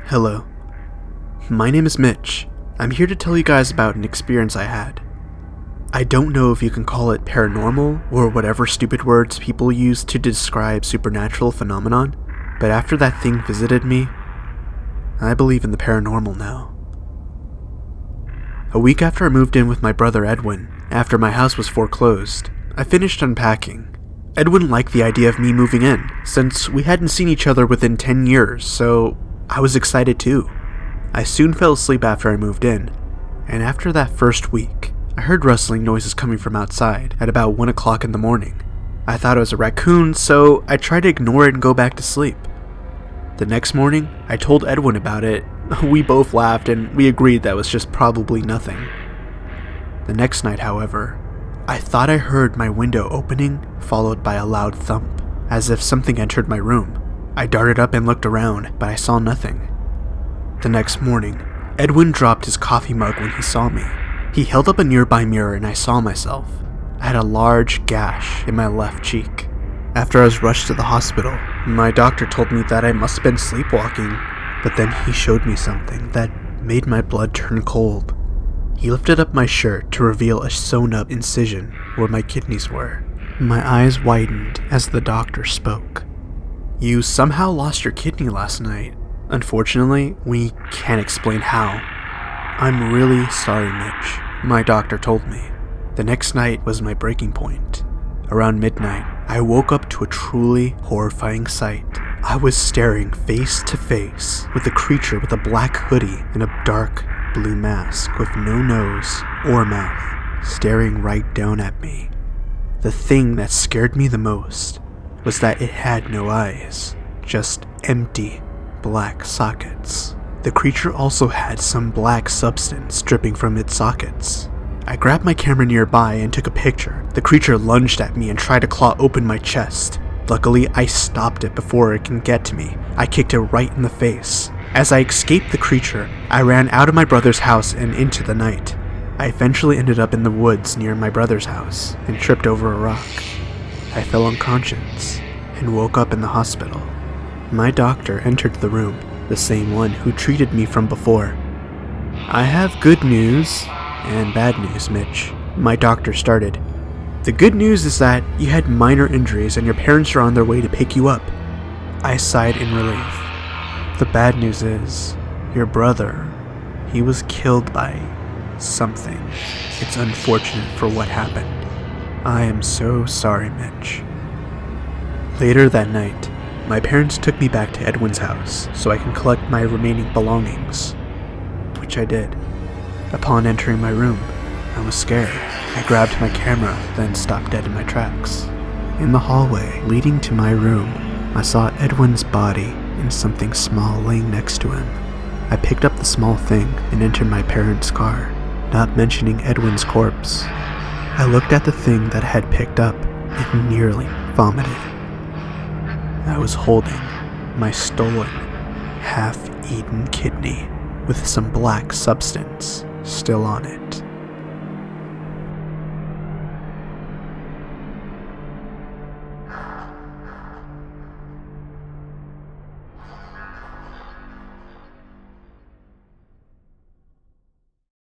Hello. My name is Mitch. I'm here to tell you guys about an experience I had. I don't know if you can call it paranormal or whatever stupid words people use to describe supernatural phenomenon, but after that thing visited me, I believe in the paranormal now. A week after I moved in with my brother Edwin, after my house was foreclosed, I finished unpacking. Edwin liked the idea of me moving in, since we hadn't seen each other within 10 years, so I was excited too. I soon fell asleep after I moved in, and after that first week, I heard rustling noises coming from outside at about 1 o'clock in the morning. I thought it was a raccoon, so I tried to ignore it and go back to sleep. The next morning, I told Edwin about it. We both laughed and we agreed that was just probably nothing. The next night, however, I thought I heard my window opening, followed by a loud thump, as if something entered my room. I darted up and looked around, but I saw nothing. The next morning, Edwin dropped his coffee mug when he saw me. He held up a nearby mirror and I saw myself. I had a large gash in my left cheek. After I was rushed to the hospital, my doctor told me that I must have been sleepwalking, but then he showed me something that made my blood turn cold. He lifted up my shirt to reveal a sewn-up incision where my kidneys were. My eyes widened as the doctor spoke. "You somehow lost your kidney last night. Unfortunately, we can't explain how." "I'm really sorry, Mitch," my doctor told me. The next night was my breaking point. Around midnight, I woke up to a truly horrifying sight. I was staring face to face with a creature with a black hoodie and a dark blue mask with no nose or mouth, staring right down at me. The thing that scared me the most was that it had no eyes, just empty black sockets. The creature also had some black substance dripping from its sockets. I grabbed my camera nearby and took a picture. The creature lunged at me and tried to claw open my chest. Luckily, I stopped it before it can get to me. I kicked it right in the face. As I escaped the creature, I ran out of my brother's house and into the night. I eventually ended up in the woods near my brother's house and tripped over a rock. I fell unconscious and woke up in the hospital. My doctor entered the room, the same one who treated me from before. "I have good news and bad news, Mitch," my doctor started. "The good news is that you had minor injuries and your parents are on their way to pick you up." I sighed in relief. "The bad news is, your brother, he was killed by something. It's unfortunate for what happened. I am so sorry, Mitch." Later that night, my parents took me back to Edwin's house so I can collect my remaining belongings, which I did. Upon entering my room, I was scared. I grabbed my camera, then stopped dead in my tracks. In the hallway leading to my room, I saw Edwin's body and something small laying next to him. I picked up the small thing and entered my parents' car, not mentioning Edwin's corpse. I looked at the thing that I had picked up and nearly vomited. I was holding my stolen, half-eaten kidney with some black substance still on it.